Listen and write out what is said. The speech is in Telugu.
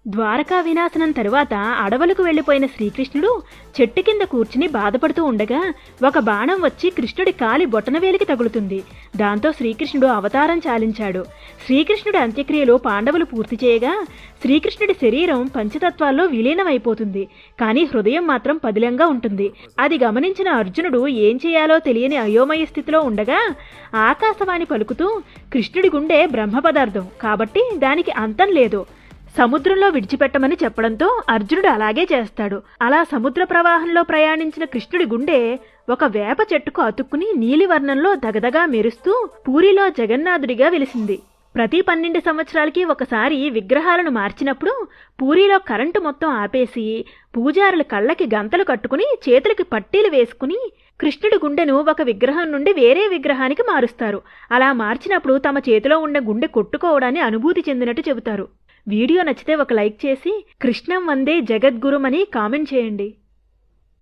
ద్వారకా వినాశనం తరువాత అడవులకు వెళ్లిపోయిన శ్రీకృష్ణుడు చెట్టు కింద కూర్చుని బాధపడుతూ ఉండగా ఒక బాణం వచ్చి కృష్ణుడి కాలి బొటనవేలికి తగులుతుంది. దాంతో శ్రీకృష్ణుడు అవతారం చాలించాడు. శ్రీకృష్ణుడి అంత్యక్రియలు పాండవులు పూర్తి చేయగా శ్రీకృష్ణుడి శరీరం పంచతత్వాల్లో విలీనమైపోతుంది. కానీ హృదయం మాత్రం పదిలంగా ఉంటుంది. అది గమనించిన అర్జునుడు ఏం చేయాలో తెలియని అయోమయ స్థితిలో ఉండగా ఆకాశవాణి పలుకుతూ, కృష్ణుడి గుండె బ్రహ్మ పదార్థం కాబట్టి దానికి అంతం లేదు, సముద్రంలో విడిచిపెట్టమని చెప్పడంతో అర్జునుడు అలాగే చేస్తాడు. అలా సముద్ర ప్రవాహంలో ప్రయాణించిన కృష్ణుడి గుండె ఒక వేప చెట్టుకు అతుక్కుని నీలివర్ణంలో దగదగా మెరుస్తూ పూరిలో జగన్నాథుడిగా వెలిసింది. ప్రతి 12 సంవత్సరాలకి ఒకసారి విగ్రహాలను మార్చినప్పుడు పూరిలో కరెంటు మొత్తం ఆపేసి పూజారుల కళ్ళకి గంతలు కట్టుకుని చేతులకి పట్టీలు వేసుకుని కృష్ణుడి గుండెను ఒక విగ్రహం నుండి వేరే విగ్రహానికి మారుస్తారు. అలా మార్చినప్పుడు తమ చేతిలో ఉన్న గుండె కొట్టుకోవడాన్ని అనుభూతి చెందినట్టు చెబుతారు. వీడియో నచ్చితే ఒక లైక్ చేసి కృష్ణం వందే జగద్గురుమని కామెంట్ చేయండి.